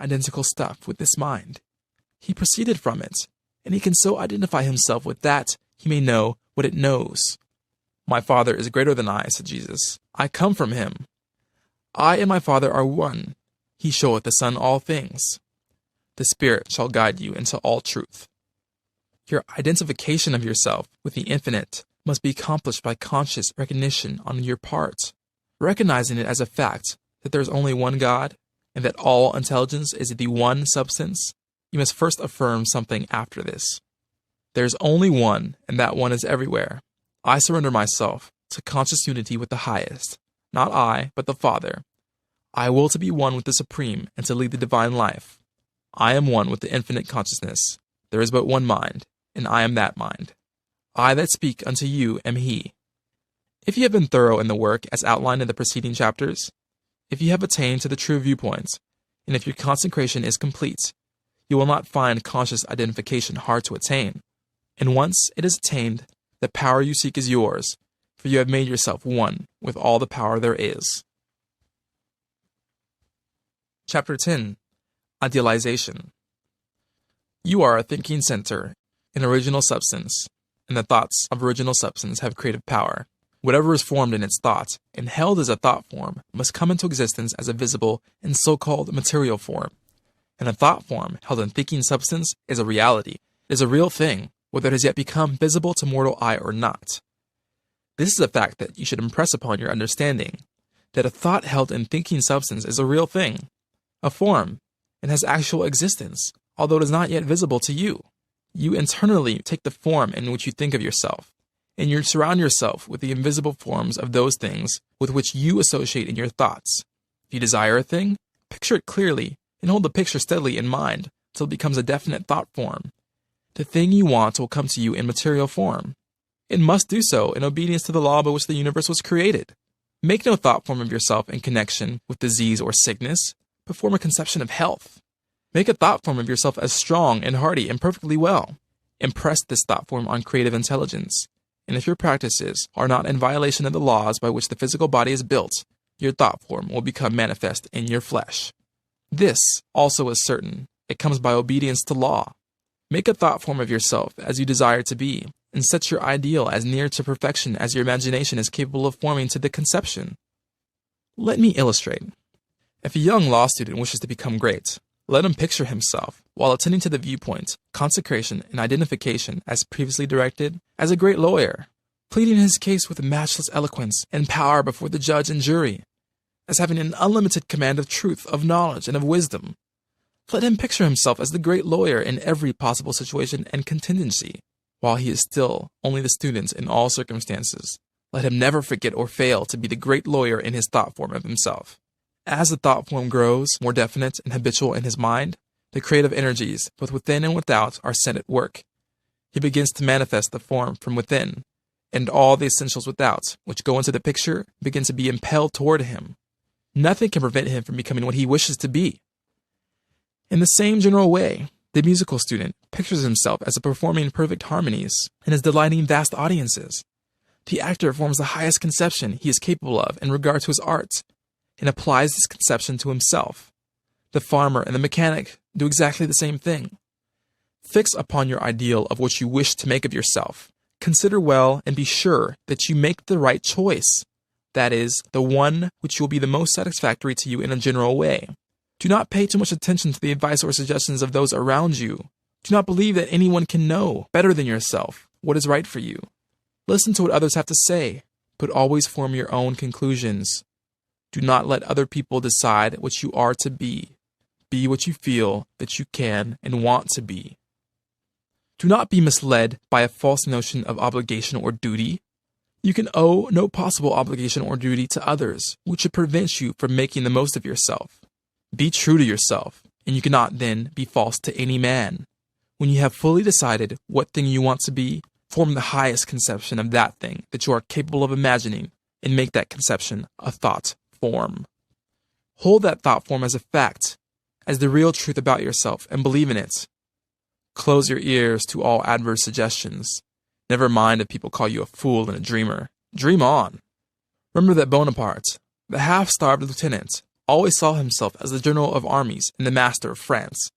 identical stuff with this mind. He proceeded from it, and he can so identify himself with that he may know what it knows. My Father is greater than I, said Jesus. I come from him. I and my Father are one. He showeth the Son all things. The Spirit shall guide you into all truth. Your identification of yourself with the infinite must be accomplished by conscious recognition on your part, recognizing it as a fact that there is only one God, and that all intelligence is the one substance. You must first affirm something after this. There is only one, and that one is everywhere. I surrender myself to conscious unity with the highest, not I, but the Father. I will to be one with the Supreme and to lead the divine life. I am one with the infinite consciousness. There is but one mind, and I am that mind. I that speak unto you am he. If you have been thorough in the work as outlined in the preceding chapters, if you have attained to the true viewpoint, and if your consecration is complete, you will not find conscious identification hard to attain. And once it is attained, the power you seek is yours, for you have made yourself one with all the power there is. Chapter 10. Idealization. You are a thinking center, an original substance, and the thoughts of original substance have creative power. Whatever is formed in its thought and held as a thought form must come into existence as a visible and so-called material form. And a thought form held in thinking substance is a reality, is a real thing, whether it has yet become visible to mortal eye or not. This is a fact that you should impress upon your understanding, that a thought held in thinking substance is a real thing, a form, and has actual existence, although it is not yet visible to you. You internally take the form in which you think of yourself, and you surround yourself with the invisible forms of those things with which you associate in your thoughts. If you desire a thing, picture it clearly, and hold the picture steadily in mind till it becomes a definite thought form. The thing you want will come to you in material form. It must do so in obedience to the law by which the universe was created. Make no thought form of yourself in connection with disease or sickness, but form a conception of health. Make a thought form of yourself as strong and hearty and perfectly well. Impress this thought form on creative intelligence. And if your practices are not in violation of the laws by which the physical body is built, your thought form will become manifest in your flesh. This also is certain. It comes by obedience to law. Make a thought form of yourself as you desire to be, and set your ideal as near to perfection as your imagination is capable of forming to the conception. Let me illustrate. If a young law student wishes to become great, let him picture himself, while attending to the viewpoint, consecration, and identification as previously directed, as a great lawyer, pleading his case with matchless eloquence and power before the judge and jury, as having an unlimited command of truth, of knowledge, and of wisdom. Let him picture himself as the great lawyer in every possible situation and contingency, while he is still only the student in all circumstances. Let him never forget or fail to be the great lawyer in his thought form of himself. As the thought form grows more definite and habitual in his mind, the creative energies, both within and without, are set at work. He begins to manifest the form from within, and all the essentials without, which go into the picture, begin to be impelled toward him. Nothing can prevent him from becoming what he wishes to be. In the same general way, the musical student pictures himself as performing perfect harmonies and is delighting vast audiences. The actor forms the highest conception he is capable of in regard to his art, and applies this conception to himself. The farmer and the mechanic do exactly the same thing. Fix upon your ideal of what you wish to make of yourself. Consider well and be sure that you make the right choice, that is, the one which will be the most satisfactory to you in a general way. Do not pay too much attention to the advice or suggestions of those around you. Do not believe that anyone can know better than yourself what is right for you. Listen to what others have to say, but always form your own conclusions. Do not let other people decide what you are to be. Be what you feel that you can and want to be. Do not be misled by a false notion of obligation or duty. You can owe no possible obligation or duty to others, which should prevent you from making the most of yourself. Be true to yourself, and you cannot then be false to any man. When you have fully decided what thing you want to be, form the highest conception of that thing that you are capable of imagining, and make that conception a thought form. Hold that thought form as a fact, as the real truth about yourself, and believe in it. Close your ears to all adverse suggestions. Never mind if people call you a fool and a dreamer. Dream on. Remember that Bonaparte, the half-starved lieutenant, always saw himself as the general of armies and the master of France,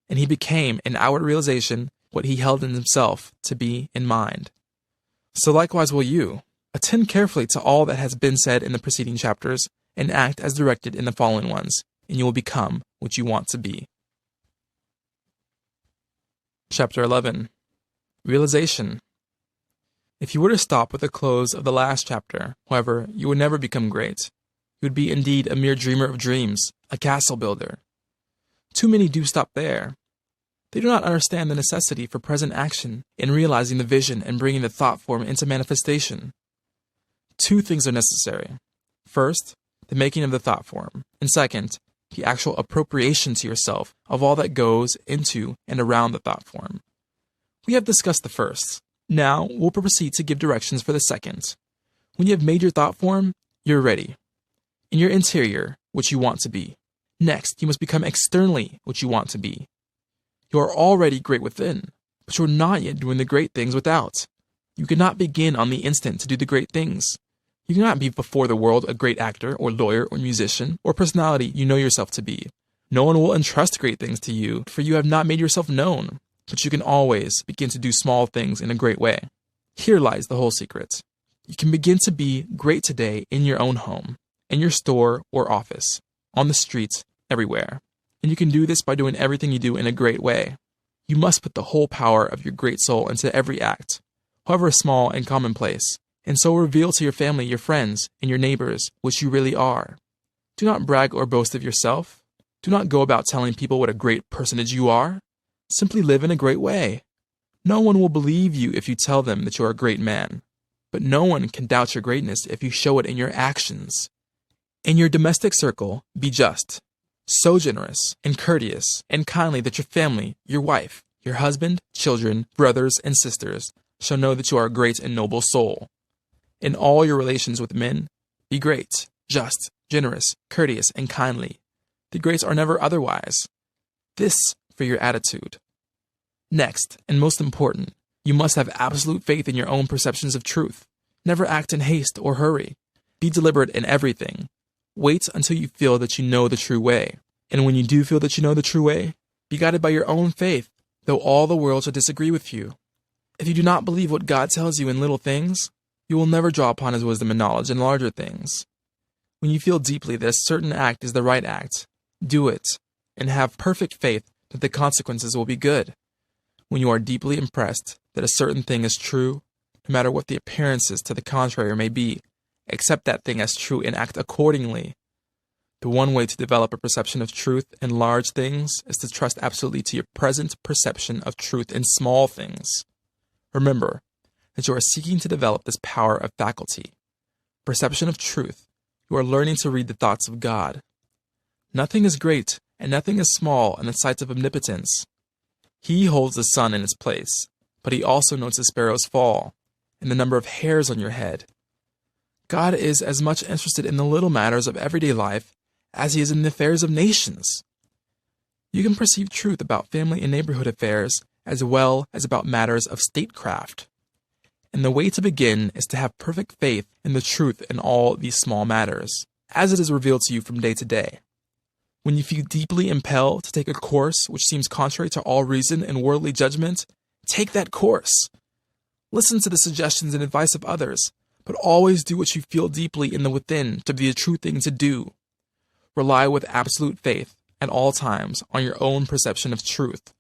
and he became, in outward realization, what he held in himself to be in mind. So likewise will you. Attend carefully to all that has been said in the preceding chapters, and act as directed in the following ones, and you will become what you want to be. Chapter 11. Realization. If you were to stop with the close of the last chapter, however, you would never become great. You would be indeed a mere dreamer of dreams, a castle builder. Too many do stop there. They do not understand the necessity for present action in realizing the vision and bringing the thought form into manifestation. Two things are necessary. First, the making of the thought form, and second, the actual appropriation to yourself of all that goes into and around the thought form. We have discussed the first. Now we'll proceed to give directions for the second. When you have made your thought form, you're ready. In your interior, what you want to be. Next, you must become externally what you want to be. You are already great within, but you are not yet doing the great things without. You cannot begin on the instant to do the great things. You cannot be before the world a great actor or lawyer or musician or personality you know yourself to be. No one will entrust great things to you, for you have not made yourself known, but you can always begin to do small things in a great way. Here lies the whole secret. You can begin to be great today in your own home, in your store or office, on the streets, everywhere. And you can do this by doing everything you do in a great way. You must put the whole power of your great soul into every act, however small and commonplace, and so reveal to your family, your friends, and your neighbors what you really are. Do not brag or boast of yourself. Do not go about telling people what a great personage you are. Simply live in a great way. No one will believe you if you tell them that you are a great man, but no one can doubt your greatness if you show it in your actions. In your domestic circle, be just, so generous and courteous and kindly that your family, your wife, your husband, children, brothers, and sisters shall know that you are a great and noble soul. In all your relations with men, be great, just, generous, courteous, and kindly. The greats are never otherwise. This for your attitude. Next, and most important, you must have absolute faith in your own perceptions of truth. Never act in haste or hurry. Be deliberate in everything. Wait until you feel that you know the true way. And when you do feel that you know the true way, be guided by your own faith, though all the world shall disagree with you. If you do not believe what God tells you in little things, you will never draw upon His wisdom and knowledge in larger things. When you feel deeply that a certain act is the right act, do it, and have perfect faith that the consequences will be good. When you are deeply impressed that a certain thing is true, no matter what the appearances to the contrary may be, accept that thing as true and act accordingly. The one way to develop a perception of truth in large things is to trust absolutely to your present perception of truth in small things. Remember that you are seeking to develop this power of faculty. Perception of truth. You are learning to read the thoughts of God. Nothing is great and nothing is small in the sight of omnipotence. He holds the sun in its place, but He also notes the sparrows fall, and the number of hairs on your head. God is as much interested in the little matters of everyday life as He is in the affairs of nations. You can perceive truth about family and neighborhood affairs as well as about matters of statecraft. And the way to begin is to have perfect faith in the truth in all these small matters, as it is revealed to you from day to day. When you feel deeply impelled to take a course which seems contrary to all reason and worldly judgment, take that course. Listen to the suggestions and advice of others, but always do what you feel deeply in the within to be the true thing to do. Rely with absolute faith at all times on your own perception of truth,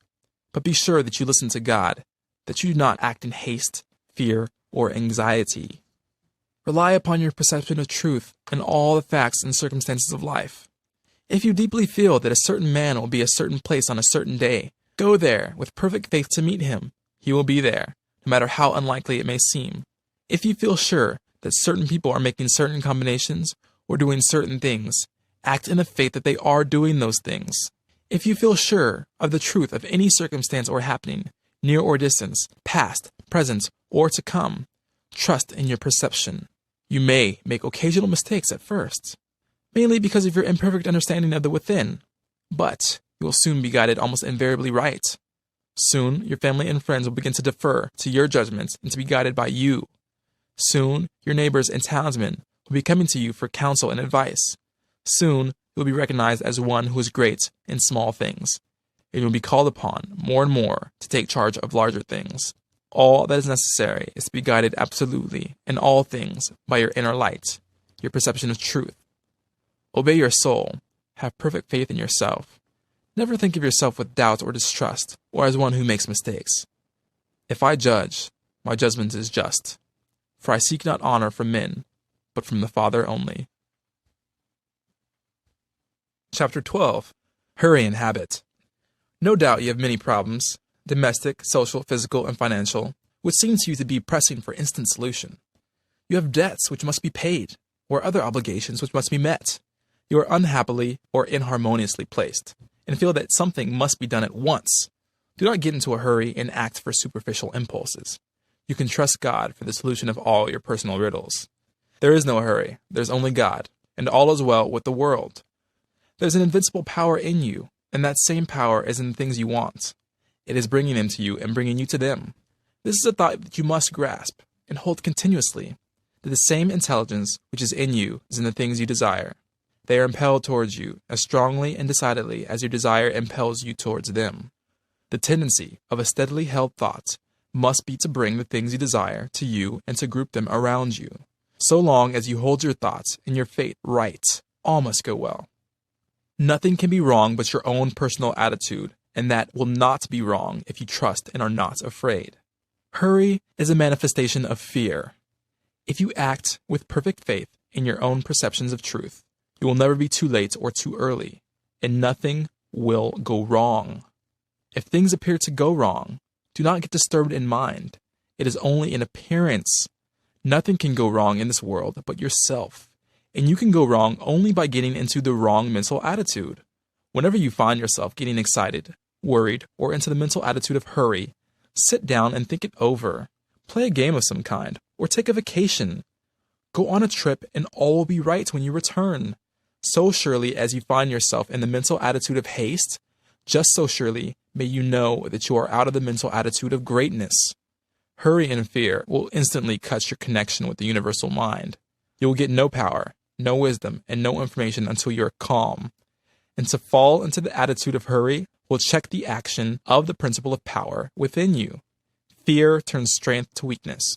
but be sure that you listen to God, that you do not act in haste, fear, or anxiety. Rely upon your perception of truth in all the facts and circumstances of life. If you deeply feel that a certain man will be a certain place on a certain day, go there with perfect faith to meet him. He will be there, no matter how unlikely it may seem. If you feel sure that certain people are making certain combinations or doing certain things, act in the faith that they are doing those things. If you feel sure of the truth of any circumstance or happening, near or distant, past, present, or to come, trust in your perception. You may make occasional mistakes at first, mainly because of your imperfect understanding of the within, but you will soon be guided almost invariably right. Soon, your family and friends will begin to defer to your judgments and to be guided by you. Soon, your neighbors and townsmen will be coming to you for counsel and advice. Soon, you will be recognized as one who is great in small things, and you will be called upon more and more to take charge of larger things. All that is necessary is to be guided absolutely in all things by your inner light, your perception of truth. Obey your soul. Have perfect faith in yourself. Never think of yourself with doubt or distrust, or as one who makes mistakes. If I judge, my judgment is just, for I seek not honor from men, but from the Father only. Chapter 12. Hurry and Habit. No doubt you have many problems, domestic, social, physical, and financial, which seem to you to be pressing for instant solution. You have debts which must be paid, or other obligations which must be met. You are unhappily or inharmoniously placed, and feel that something must be done at once. Do not get into a hurry and act for superficial impulses. You can trust God for the solution of all your personal riddles. There is no hurry, there's only God, and all is well with the world. There's an invincible power in you, and that same power is in the things you want. It is bringing them to you and bringing you to them. This is a thought that you must grasp and hold continuously, that the same intelligence which is in you is in the things you desire. They are impelled towards you as strongly and decidedly as your desire impels you towards them. The tendency of a steadily held thought must be to bring the things you desire to you and to group them around you. So long as you hold your thoughts and your fate right, all must go well. Nothing can be wrong but your own personal attitude, and that will not be wrong if you trust and are not afraid. Hurry is a manifestation of fear. If you act with perfect faith in your own perceptions of truth, you will never be too late or too early, and nothing will go wrong. If things appear to go wrong, do not get disturbed in mind. It is only an appearance. Nothing can go wrong in this world but yourself, and you can go wrong only by getting into the wrong mental attitude. Whenever you find yourself getting excited, worried, or into the mental attitude of hurry, sit down and think it over. Play a game of some kind, or take a vacation. Go on a trip and all will be right when you return. So surely as you find yourself in the mental attitude of haste, just so surely may you know that you are out of the mental attitude of greatness. Hurry and fear will instantly cut your connection with the universal mind. You will get no power, no wisdom, and no information until you are calm. And to fall into the attitude of hurry will check the action of the principle of power within you. Fear turns strength to weakness.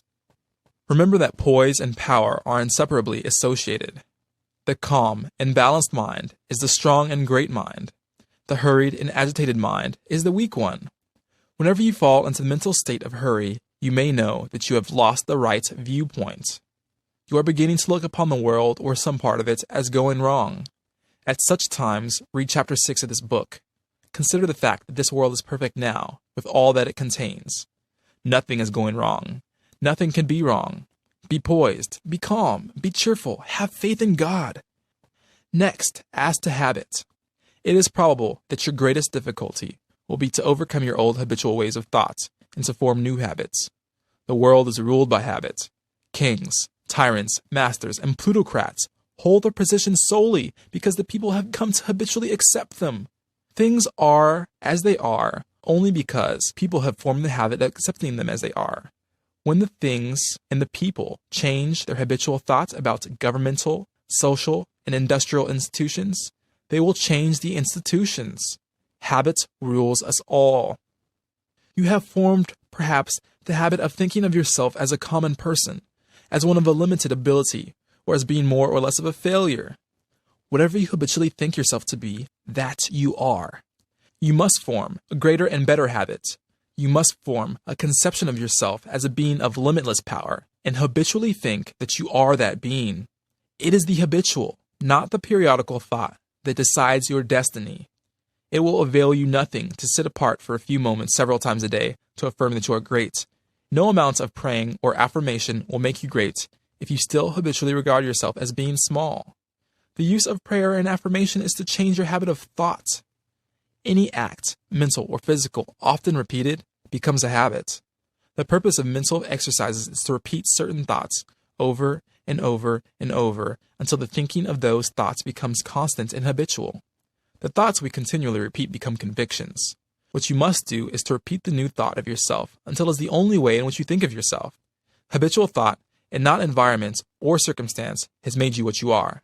Remember that poise and power are inseparably associated. The calm and balanced mind is the strong and great mind. The hurried and agitated mind is the weak one. Whenever you fall into the mental state of hurry, you may know that you have lost the right viewpoint. You are beginning to look upon the world or some part of it as going wrong. At such times, read chapter 6 of this book. Consider the fact that this world is perfect now, with all that it contains. Nothing is going wrong. Nothing can be wrong. Be poised, be calm, be cheerful, have faith in God. Next, as to habit. It is probable that your greatest difficulty will be to overcome your old habitual ways of thought and to form new habits. The world is ruled by habit. Kings, tyrants, masters, and plutocrats hold their positions solely because the people have come to habitually accept them. Things are as they are only because people have formed the habit of accepting them as they are. When the things and the people change their habitual thoughts about governmental, social, and industrial institutions, they will change the institutions. Habit rules us all. You have formed, perhaps, the habit of thinking of yourself as a common person, as one of a limited ability, or as being more or less of a failure. Whatever you habitually think yourself to be, that you are. You must form a greater and better habit. You must form a conception of yourself as a being of limitless power, and habitually think that you are that being. It is the habitual, not the periodical thought, that decides your destiny. It will avail you nothing to sit apart for a few moments several times a day to affirm that you are great. No amount of praying or affirmation will make you great if you still habitually regard yourself as being small. The use of prayer and affirmation is to change your habit of thought. Any act, mental or physical, often repeated, becomes a habit. The purpose of mental exercises is to repeat certain thoughts over and over and over until the thinking of those thoughts becomes constant and habitual. The thoughts we continually repeat become convictions. What you must do is to repeat the new thought of yourself until it is the only way in which you think of yourself. Habitual thought, and not environment or circumstance, has made you what you are.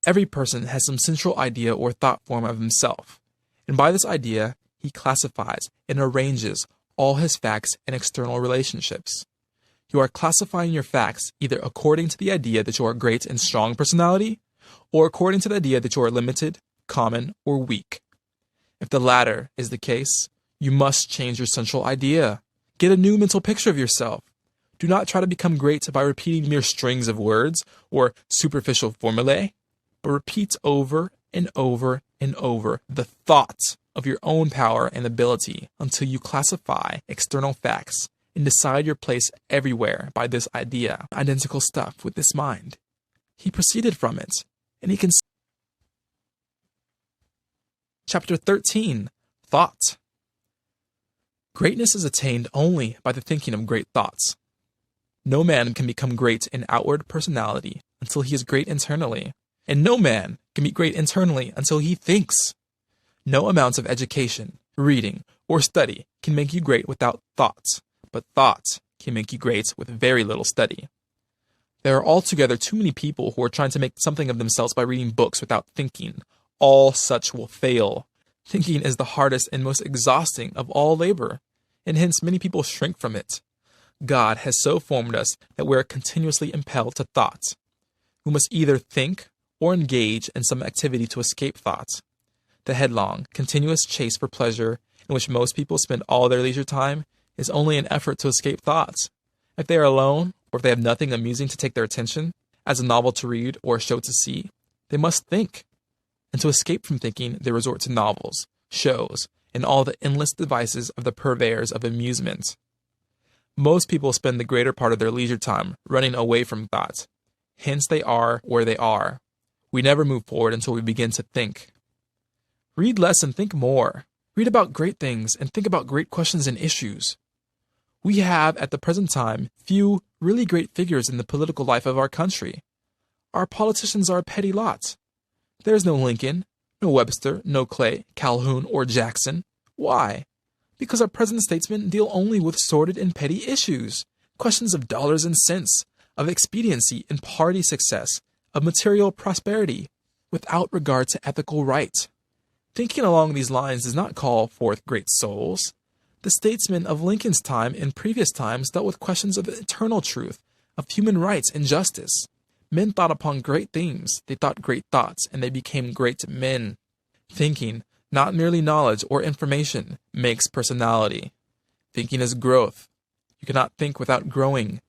Every person has some central idea or thought form of himself, and by this idea, he classifies and arranges all his facts and external relationships. You are classifying your facts either according to the idea that you are a great and strong personality, or according to the idea that you are limited, common, or weak. If the latter is the case, you must change your central idea. Get a new mental picture of yourself. Do not try to become great by repeating mere strings of words or superficial formulae, but repeat over and over and over the thought of your own power and ability until you classify external facts and decide your place everywhere by this idea. Identical stuff with this mind. He proceeded from it, and he can. Chapter 13. Thought. Greatness is attained only by the thinking of great thoughts. No man can become great in outward personality until he is great internally, and no man can be great internally until he thinks. No amounts of education, reading, or study can make you great without thought, but thought can make you great with very little study. There are altogether too many people who are trying to make something of themselves by reading books without thinking. All such will fail. Thinking is the hardest and most exhausting of all labor, and hence many people shrink from it. God has so formed us that we are continuously impelled to thought. We must either think or engage in some activity to escape thought. The headlong, continuous chase for pleasure, in which most people spend all their leisure time, is only an effort to escape thoughts. If they are alone, or if they have nothing amusing to take their attention, as a novel to read or a show to see, they must think. And to escape from thinking, they resort to novels, shows, and all the endless devices of the purveyors of amusement. Most people spend the greater part of their leisure time running away from thought. Hence they are where they are. We never move forward until we begin to think. Read less and think more. Read about great things and think about great questions and issues. We have, at the present time, few really great figures in the political life of our country. Our politicians are a petty lot. There is no Lincoln, no Webster, no Clay, Calhoun, or Jackson. Why? Because our present statesmen deal only with sordid and petty issues, questions of dollars and cents, of expediency and party success, of material prosperity, without regard to ethical right. Thinking along these lines does not call forth great souls. The statesmen of Lincoln's time and previous times dealt with questions of eternal truth, of human rights and justice. Men thought upon great themes, they thought great thoughts, and they became great men. Thinking, not merely knowledge or information, makes personality. Thinking is growth. You cannot think without growing.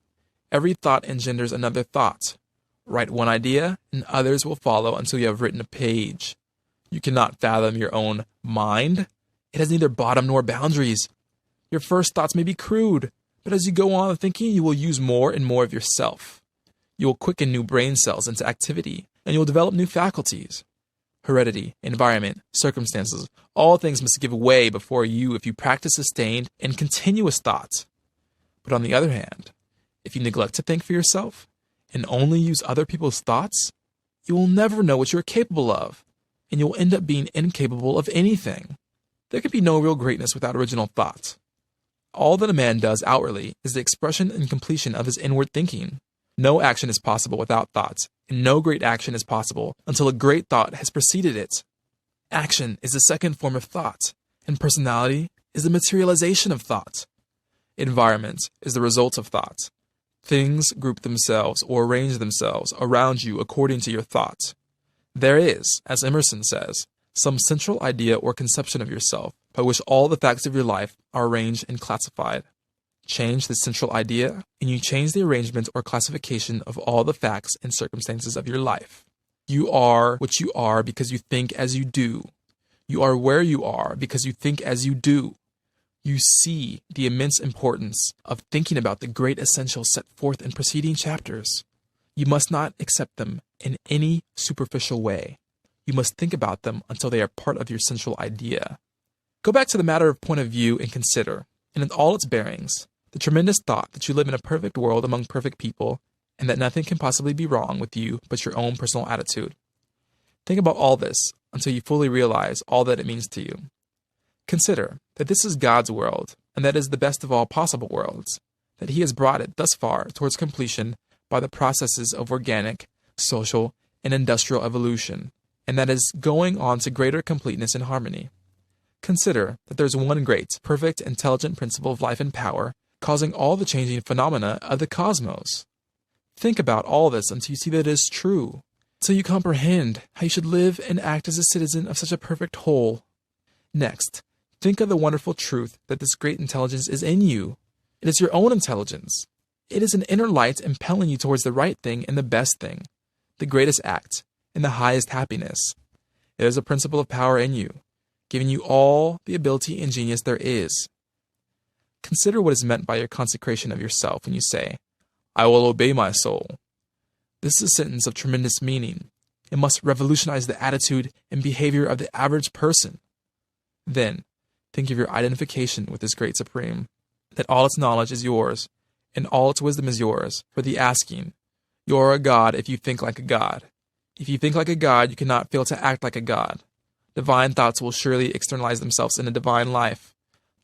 Every thought engenders another thought. Write one idea, and others will follow until you have written a page. You cannot fathom your own mind. It has neither bottom nor boundaries. Your first thoughts may be crude, but as you go on thinking, you will use more and more of yourself. You will quicken new brain cells into activity, and you will develop new faculties. Heredity, environment, circumstances, all things must give way before you if you practice sustained and continuous thought. But on the other hand, if you neglect to think for yourself, and only use other people's thoughts, you will never know what you are capable of, and you will end up being incapable of anything. There can be no real greatness without original thought. All that a man does outwardly is the expression and completion of his inward thinking. No action is possible without thought, and no great action is possible until a great thought has preceded it. Action is the second form of thought, and personality is the materialization of thought. Environment is the result of thought. Things group themselves or arrange themselves around you according to your thought. There is, as Emerson says, some central idea or conception of yourself by which all the facts of your life are arranged and classified. Change the central idea, and you change the arrangement or classification of all the facts and circumstances of your life. You are what you are because you think as you do. You are where you are because you think as you do. You see the immense importance of thinking about the great essentials set forth in preceding chapters. You must not accept them in any superficial way. You must think about them until they are part of your central idea. Go back to the matter of point of view and consider, and in all its bearings, the tremendous thought that you live in a perfect world among perfect people, and that nothing can possibly be wrong with you but your own personal attitude. Think about all this until you fully realize all that it means to you. Consider that this is God's world, and that is the best of all possible worlds, that He has brought it thus far towards completion by the processes of organic, social, and industrial evolution, and that is going on to greater completeness and harmony. Consider that there's one great, perfect, intelligent principle of life and power causing all the changing phenomena of the cosmos. Think about all this until you see that it is true, until you comprehend how you should live and act as a citizen of such a perfect whole. Next, think of the wonderful truth that this great intelligence is in you. It is your own intelligence. It is an inner light impelling you towards the right thing and the best thing, the greatest act, and the highest happiness. It is a principle of power in you, giving you all the ability and genius there is. Consider what is meant by your consecration of yourself when you say, "I will obey my soul." This is a sentence of tremendous meaning. It must revolutionize the attitude and behavior of the average person. Then, think of your identification with this great Supreme, that all its knowledge is yours, and all its wisdom is yours, for the asking. You are a god if you think like a god. If you think like a god, you cannot fail to act like a god. Divine thoughts will surely externalize themselves in a divine life.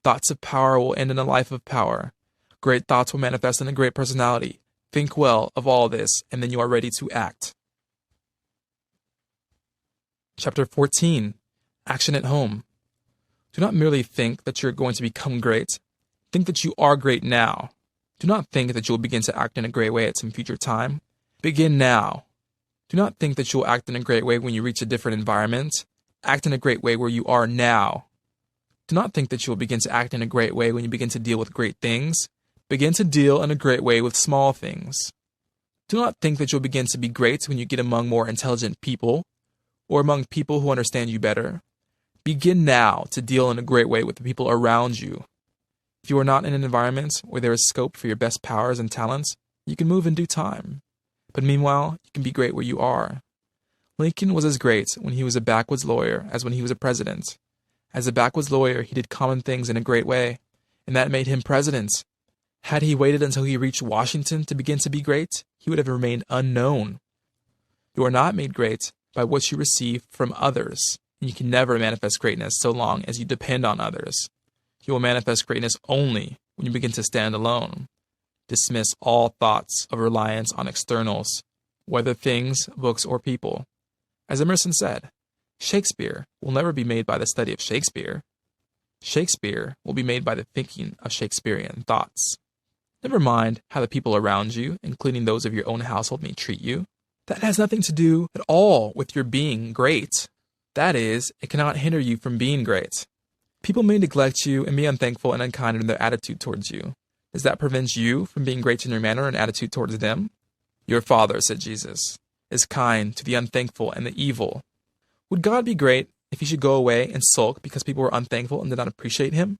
Thoughts of power will end in a life of power. Great thoughts will manifest in a great personality. Think well of all this, and then you are ready to act. Chapter 14. Action at Home. Do not merely think that you are going to become great. Think that you are great now. Do not think that you will begin to act in a great way at some future time. Begin now. Do not think that you will act in a great way when you reach a different environment. Act in a great way where you are now. Do not think that you will begin to act in a great way when you begin to deal with great things. Begin to deal in a great way with small things. Do not think that you'll begin to be great when you get among more intelligent people, or among people who understand you better. Begin now to deal in a great way with the people around you. If you are not in an environment where there is scope for your best powers and talents, you can move in due time. But meanwhile, you can be great where you are. Lincoln was as great when he was a backwoods lawyer as when he was a president. As a backwoods lawyer, he did common things in a great way, and that made him president. Had he waited until he reached Washington to begin to be great, he would have remained unknown. You are not made great by what you receive from others, and you can never manifest greatness so long as you depend on others. You will manifest greatness only when you begin to stand alone. Dismiss all thoughts of reliance on externals, whether things, books, or people. As Emerson said, Shakespeare will never be made by the study of Shakespeare. Shakespeare will be made by the thinking of Shakespearean thoughts. Never mind how the people around you, including those of your own household, may treat you. That has nothing to do at all with your being great. That is, it cannot hinder you from being great. People may neglect you and be unthankful and unkind in their attitude towards you. Does that prevent you from being great in your manner and attitude towards them? Your Father, said Jesus, is kind to the unthankful and the evil. Would God be great if he should go away and sulk because people were unthankful and did not appreciate him?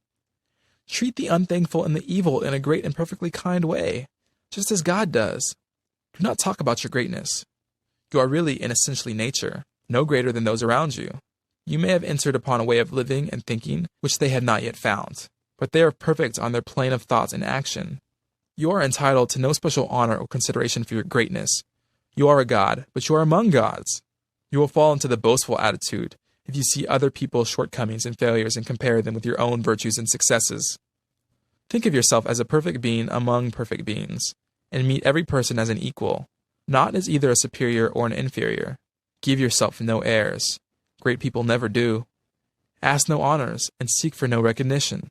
Treat the unthankful and the evil in a great and perfectly kind way, just as God does. Do not talk about your greatness. You are really in essentially nature, no greater than those around you. You may have entered upon a way of living and thinking which they had not yet found, but they are perfect on their plane of thought and action. You are entitled to no special honor or consideration for your greatness. You are a god, but you are among gods. You will fall into the boastful attitude if you see other people's shortcomings and failures and compare them with your own virtues and successes. Think of yourself as a perfect being among perfect beings, and meet every person as an equal, not as either a superior or an inferior. Give yourself no airs. Great people never do. Ask no honors, and seek for no recognition.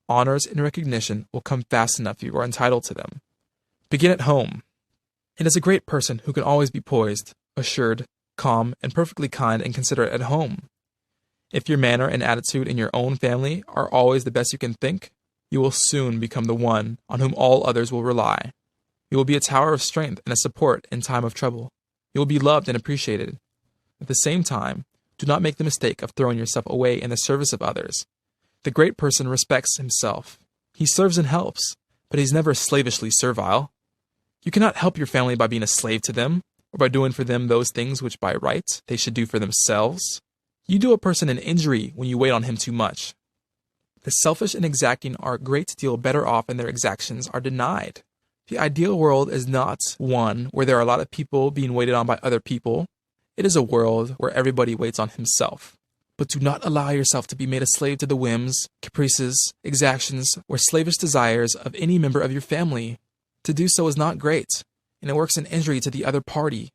Honors and recognition will come fast enough if you are entitled to them. Begin at home. It is a great person who can always be poised, assured, calm, and perfectly kind and considerate at home. If your manner and attitude in your own family are always the best you can think, you will soon become the one on whom all others will rely. You will be a tower of strength and a support in time of trouble. You will be loved and appreciated. At the same time, do not make the mistake of throwing yourself away in the service of others. The great person respects himself. He serves and helps, but he is never slavishly servile. You cannot help your family by being a slave to them, or by doing for them those things which by right they should do for themselves. You do a person an injury when you wait on him too much. The selfish and exacting are a great deal better off and their exactions are denied. The ideal world is not one where there are a lot of people being waited on by other people. It is a world where everybody waits on himself. But do not allow yourself to be made a slave to the whims, caprices, exactions, or slavish desires of any member of your family. To do so is not great, and it works an injury to the other party.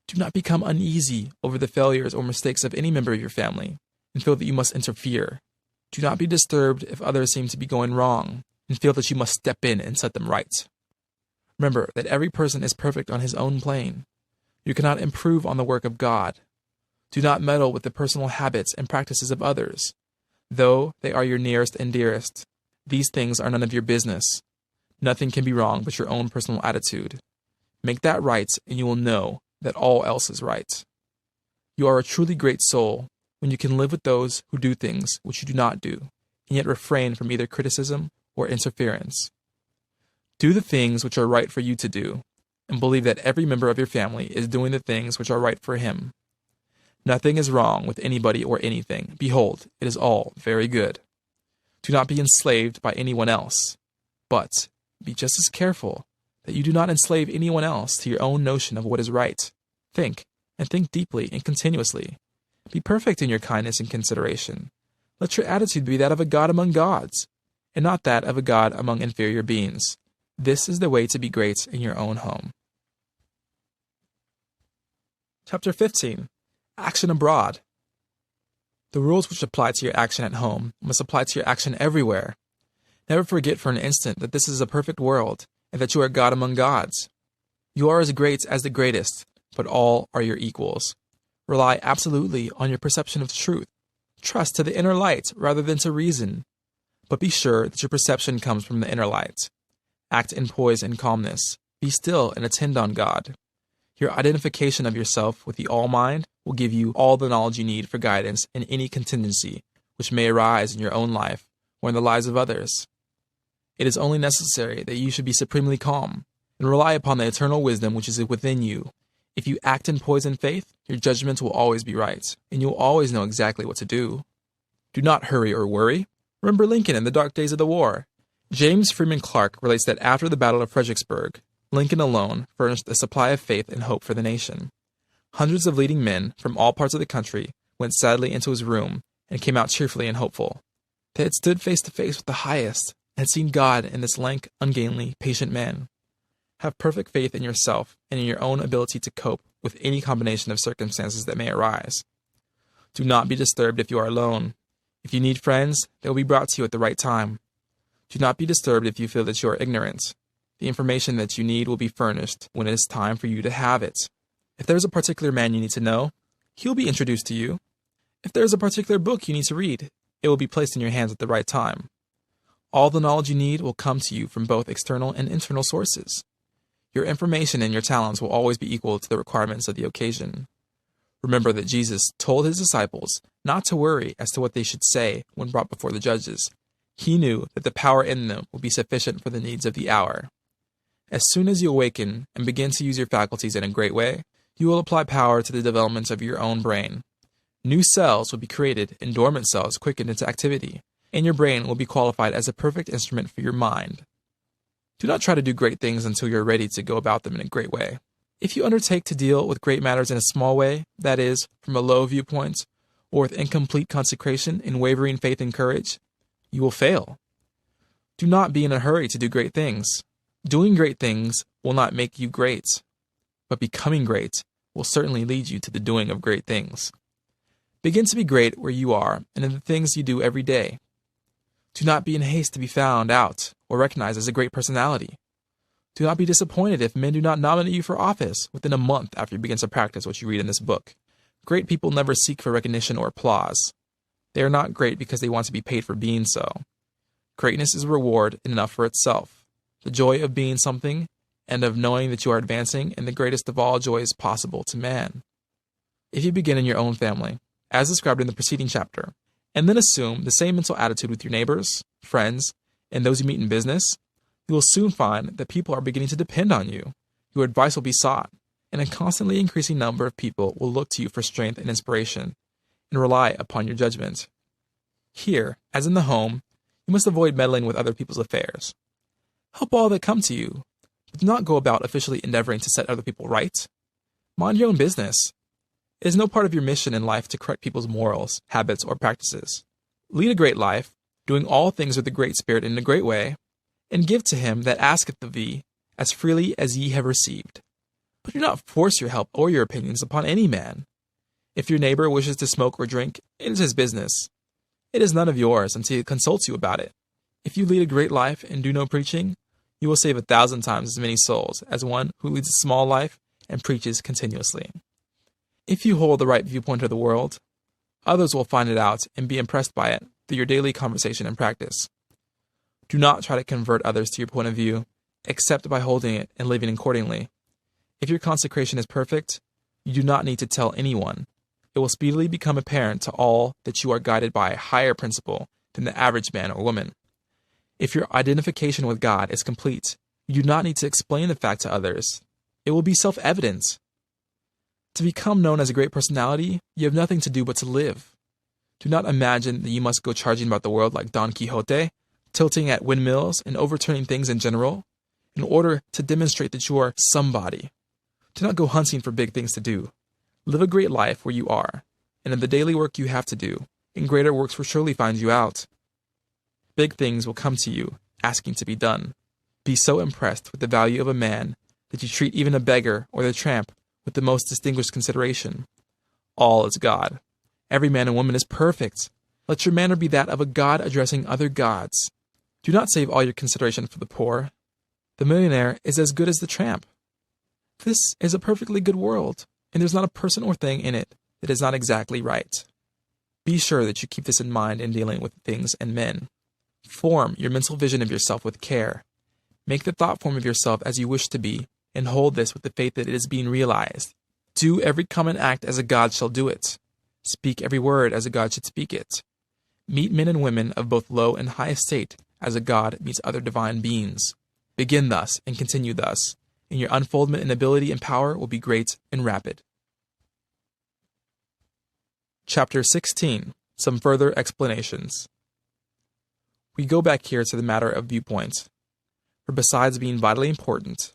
Do not become uneasy over the failures or mistakes of any member of your family and feel that you must interfere. Do not be disturbed if others seem to be going wrong and feel that you must step in and set them right. Remember that every person is perfect on his own plane. You cannot improve on the work of God. Do not meddle with the personal habits and practices of others, though they are your nearest and dearest. These things are none of your business. Nothing can be wrong but your own personal attitude. Make that right, and you will know that all else is right. You are a truly great soul when you can live with those who do things which you do not do, and yet refrain from either criticism or interference. Do the things which are right for you to do, and believe that every member of your family is doing the things which are right for him. Nothing is wrong with anybody or anything. Behold, it is all very good. Do not be enslaved by anyone else, but be just as careful that you do not enslave anyone else to your own notion of what is right. Think, and think deeply and continuously. Be perfect in your kindness and consideration. Let your attitude be that of a god among gods, and not that of a god among inferior beings. This is the way to be great in your own home. Chapter 15. Action abroad. The rules which apply to your action at home must apply to your action everywhere. Never forget for an instant that this is a perfect world, and that you are God among gods. You are as great as the greatest, but all are your equals. Rely absolutely on your perception of truth. Trust to the inner light rather than to reason. But be sure that your perception comes from the inner light. Act in poise and calmness. Be still and attend on God. Your identification of yourself with the All-Mind will give you all the knowledge you need for guidance in any contingency which may arise in your own life or in the lives of others. It is only necessary that you should be supremely calm and rely upon the eternal wisdom which is within you. If you act in poise and faith, your judgment will always be right, and you will always know exactly what to do. Do not hurry or worry. Remember Lincoln in the dark days of the war. James Freeman Clarke relates that after the Battle of Fredericksburg, Lincoln alone furnished a supply of faith and hope for the nation. Hundreds of leading men from all parts of the country went sadly into his room and came out cheerfully and hopeful. They had stood face to face with the highest and had seen God in this lank, ungainly, patient man. Have perfect faith in yourself and in your own ability to cope with any combination of circumstances that may arise. Do not be disturbed if you are alone. If you need friends, they will be brought to you at the right time. Do not be disturbed if you feel that you are ignorant. The information that you need will be furnished when it is time for you to have it. If there is a particular man you need to know, he will be introduced to you. If there is a particular book you need to read, it will be placed in your hands at the right time. All the knowledge you need will come to you from both external and internal sources. Your information and your talents will always be equal to the requirements of the occasion. Remember that Jesus told his disciples not to worry as to what they should say when brought before the judges. He knew that the power in them would be sufficient for the needs of the hour. As soon as you awaken and begin to use your faculties in a great way, you will apply power to the development of your own brain. New cells will be created and dormant cells quickened into activity, and your brain will be qualified as a perfect instrument for your mind. Do not try to do great things until you are ready to go about them in a great way. If you undertake to deal with great matters in a small way, that is, from a low viewpoint, or with incomplete consecration and wavering faith and courage, you will fail. Do not be in a hurry to do great things. Doing great things will not make you great, but becoming great will certainly lead you to the doing of great things. Begin to be great where you are and in the things you do every day. Do not be in haste to be found out or recognized as a great personality. Do not be disappointed if men do not nominate you for office within a month after you begin to practice what you read in this book. Great people never seek for recognition or applause. They are not great because they want to be paid for being so. Greatness is a reward in enough for itself. The joy of being something and of knowing that you are advancing in the greatest of all joys possible to man. If you begin in your own family, as described in the preceding chapter, and then assume the same mental attitude with your neighbors, friends, and those you meet in business, you will soon find that people are beginning to depend on you. Your advice will be sought, and a constantly increasing number of people will look to you for strength and inspiration, and rely upon your judgment. Here, as in the home, you must avoid meddling with other people's affairs. Help all that come to you, but do not go about officially endeavoring to set other people right. Mind your own business. It is no part of your mission in life to correct people's morals, habits, or practices. Lead a great life, doing all things with a great spirit in a great way, and give to him that asketh of thee as freely as ye have received. But do not force your help or your opinions upon any man. If your neighbor wishes to smoke or drink, it is his business. It is none of yours until he consults you about it. If you lead a great life and do no preaching, you will save 1,000 times as many souls as one who leads a small life and preaches continuously. If you hold the right viewpoint of the world, others will find it out and be impressed by it through your daily conversation and practice. Do not try to convert others to your point of view, except by holding it and living accordingly. If your consecration is perfect, you do not need to tell anyone. It will speedily become apparent to all that you are guided by a higher principle than the average man or woman. If your identification with God is complete, you do not need to explain the fact to others. It will be self-evident. To become known as a great personality, you have nothing to do but to live. Do not imagine that you must go charging about the world like Don Quixote, tilting at windmills and overturning things in general, in order to demonstrate that you are somebody. Do not go hunting for big things to do. Live a great life where you are, and in the daily work you have to do, and greater works will surely find you out. Big things will come to you, asking to be done. Be so impressed with the value of a man that you treat even a beggar or the tramp with the most distinguished consideration. All is God. Every man and woman is perfect. Let your manner be that of a god addressing other gods. Do not save all your consideration for the poor. The millionaire is as good as the tramp. This is a perfectly good world, and there's not a person or thing in it that is not exactly right. Be sure that you keep this in mind in dealing with things and men. Form your mental vision of yourself with care. Make the thought form of yourself as you wish to be, and hold this with the faith that it is being realized. Do every common act as a god shall do it. Speak every word as a god should speak it. Meet men and women of both low and high estate as a god meets other divine beings. Begin thus and continue thus, and your unfoldment in ability and power will be great and rapid. Chapter 16. Some further explanations. We go back here to the matter of viewpoint, for besides being vitally important,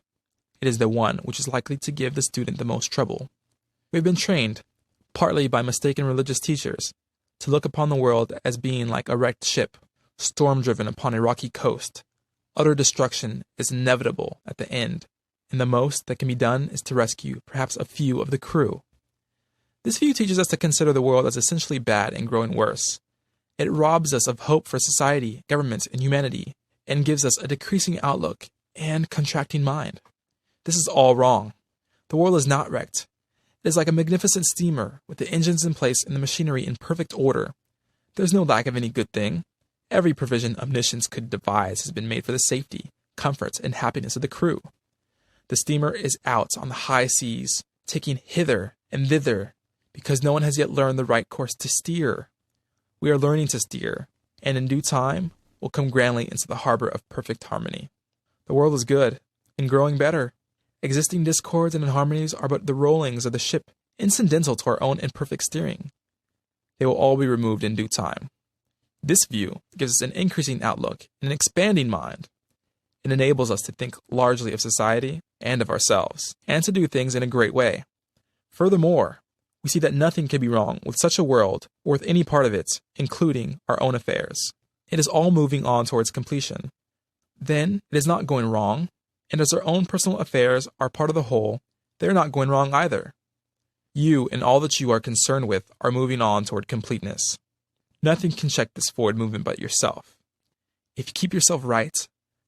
it is the one which is likely to give the student the most trouble. We have been trained, partly by mistaken religious teachers, to look upon the world as being like a wrecked ship, storm-driven upon a rocky coast. Utter destruction is inevitable at the end, and the most that can be done is to rescue perhaps a few of the crew. This view teaches us to consider the world as essentially bad and growing worse. It robs us of hope for society, government, and humanity, and gives us a decreasing outlook and contracting mind. This is all wrong. The world is not wrecked. It is like a magnificent steamer with the engines in place and the machinery in perfect order. There is no lack of any good thing. Every provision omniscience could devise has been made for the safety, comfort, and happiness of the crew. The steamer is out on the high seas, taking hither and thither, because no one has yet learned the right course to steer. We are learning to steer, and in due time will come grandly into the harbor of perfect harmony. The world is good, and growing better. Existing discords and inharmonies are but the rollings of the ship, incidental to our own imperfect steering. They will all be removed in due time. This view gives us an increasing outlook and an expanding mind. It enables us to think largely of society and of ourselves, and to do things in a great way. Furthermore, we see that nothing can be wrong with such a world or with any part of it, including our own affairs. It is all moving on towards completion. Then it is not going wrong, and as our own personal affairs are part of the whole, they are not going wrong either. You and all that you are concerned with are moving on toward completeness. Nothing can check this forward movement but yourself. If you keep yourself right,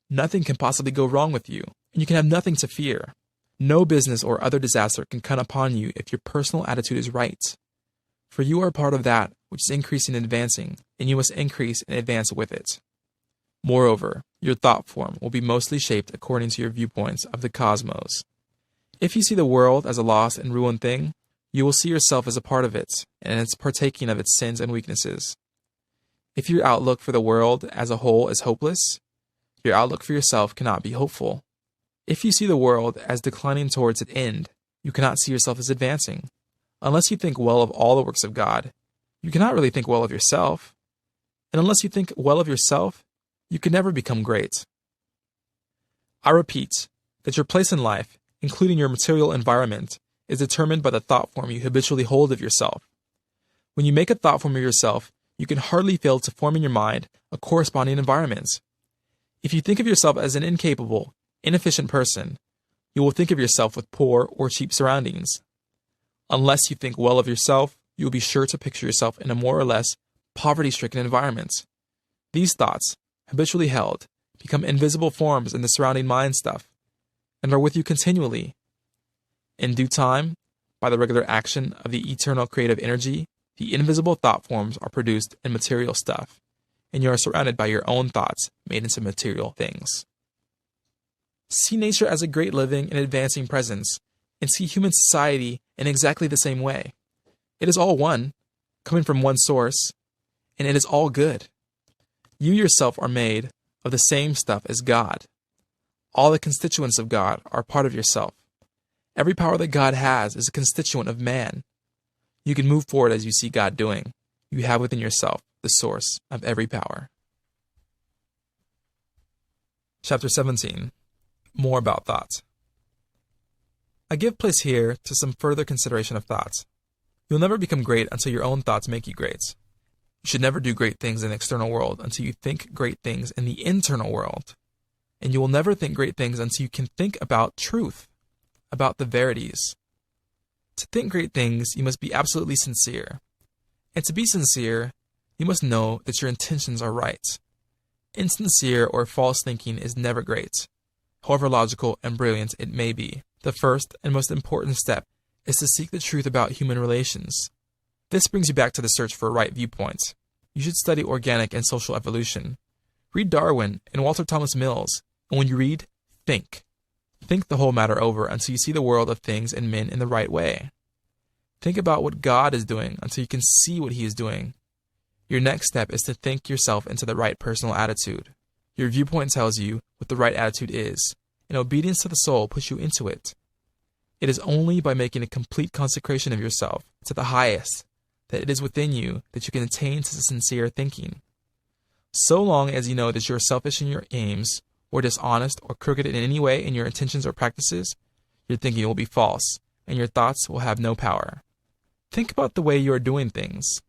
nothing can possibly go wrong with you, and you can have nothing to fear. No business or other disaster can come upon you if your personal attitude is right. For you are part of that which is increasing and advancing, and you must increase and advance with it. Moreover, your thought form will be mostly shaped according to your viewpoints of the cosmos. If you see the world as a lost and ruined thing, you will see yourself as a part of it, and its partaking of its sins and weaknesses. If your outlook for the world as a whole is hopeless, your outlook for yourself cannot be hopeful. If you see the world as declining towards its end, you cannot see yourself as advancing. Unless you think well of all the works of God, you cannot really think well of yourself. And unless you think well of yourself, you can never become great. I repeat that your place in life, including your material environment, is determined by the thought form you habitually hold of yourself. When you make a thought form of yourself, you can hardly fail to form in your mind a corresponding environment. If you think of yourself as an incapable, inefficient person, You will think of yourself with poor or cheap surroundings. Unless you think well of yourself, you will be sure to picture yourself in a more or less poverty-stricken environment. These thoughts, habitually held, become invisible forms in the surrounding mind stuff, and are with you continually. In due time, by the regular action of the eternal creative energy, the invisible thought forms are produced in material stuff, and you are surrounded by your own thoughts made into material things. See nature as a great living and advancing presence, and see human society in exactly the same way. It is all one, coming from one source, and it is all good. You yourself are made of the same stuff as God. All the constituents of God are part of yourself. Every power that God has is a constituent of man. You can move forward as you see God doing. You have within yourself the source of every power. Chapter 17. More about thought. I give place here to some further consideration of thoughts. You'll never become great until your own thoughts make you great. You should never do great things in the external world until you think great things in the internal world. And you will never think great things until you can think about truth, about the verities. To think great things, you must be absolutely sincere. And to be sincere, you must know that your intentions are right. Insincere or false thinking is never great, however logical and brilliant it may be. The first and most important step is to seek the truth about human relations. This brings you back to the search for a right viewpoint. You should study organic and social evolution. Read Darwin and Walter Thomas Mills, and when you read, think. Think the whole matter over until you see the world of things and men in the right way. Think about what God is doing until you can see what He is doing. Your next step is to think yourself into the right personal attitude. Your viewpoint tells you what the right attitude is, and obedience to the soul puts you into it. It is only by making a complete consecration of yourself to the highest that it is within you that you can attain to sincere thinking. So long as you know that you are selfish in your aims, or dishonest or crooked in any way in your intentions or practices, your thinking will be false, and your thoughts will have no power. Think about the way you are doing things.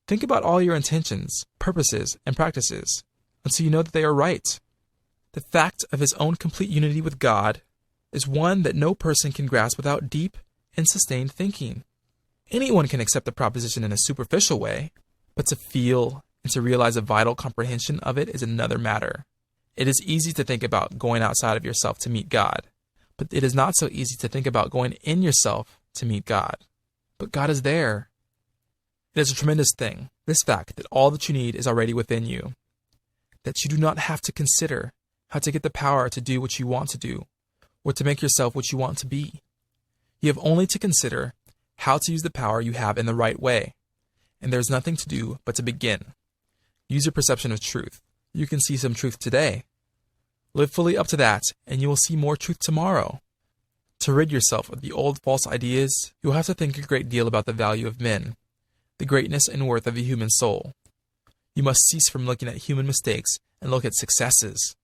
Think about all your intentions, purposes, and practices, until you know that they are right. The fact of his own complete unity with God is one that no person can grasp without deep and sustained thinking. Anyone can accept the proposition in a superficial way, but to feel and to realize a vital comprehension of it is another matter. It is easy to think about going outside of yourself to meet God, but it is not so easy to think about going in yourself to meet God. But God is there. It is a tremendous thing, this fact that all that you need is already within you, that you do not have to consider how to get the power to do what you want to do, or to make yourself what you want to be. You have only to consider how to use the power you have in the right way, and there is nothing to do but to begin. Use your perception of truth. You can see some truth today. Live fully up to that, and you will see more truth tomorrow. To rid yourself of the old false ideas, you will have to think a great deal about the value of men, the greatness and worth of the human soul. You must cease from looking at human mistakes and look at successes.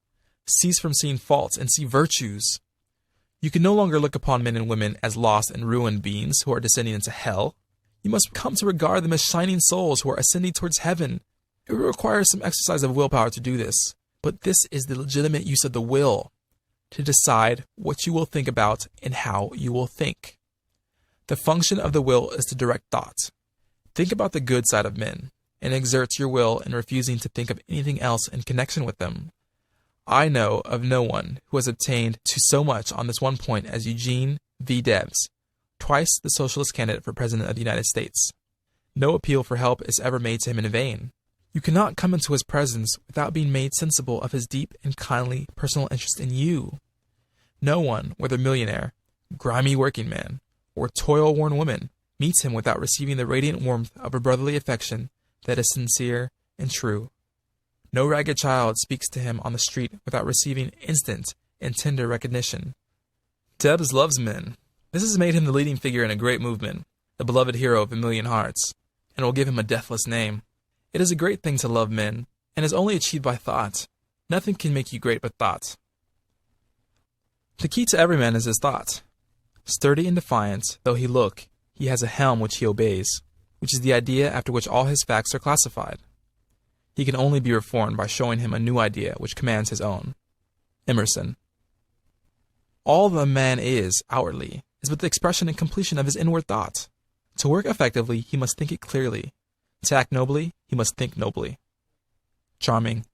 Cease from seeing faults and see virtues. You can no longer look upon men and women as lost and ruined beings who are descending into hell. You must come to regard them as shining souls who are ascending towards heaven. It requires some exercise of willpower to do this, but this is the legitimate use of the will, to decide what you will think about and how you will think. The function of the will is to direct thought. Think about the good side of men, and exert your will in refusing to think of anything else in connection with them. I know of no one who has attained to so much on this one point as Eugene V. Debs, twice the socialist candidate for President of the United States. No appeal for help is ever made to him in vain. You cannot come into his presence without being made sensible of his deep and kindly personal interest in you. No one, whether millionaire, grimy working man, or toil-worn woman, meets him without receiving the radiant warmth of a brotherly affection that is sincere and true. No ragged child speaks to him on the street without receiving instant and tender recognition. Debs loves men. This has made him the leading figure in a great movement, the beloved hero of a million hearts, and will give him a deathless name. It is a great thing to love men, and is only achieved by thought. Nothing can make you great but thought. The key to every man is his thought. Sturdy and defiant though he look, he has a helm which he obeys, which is the idea after which all his facts are classified. He can only be reformed by showing him a new idea which commands his own. Emerson. All that a man is, outwardly, is but the expression and completion of his inward thought. To work effectively, he must think it clearly. To act nobly, he must think nobly. Charming,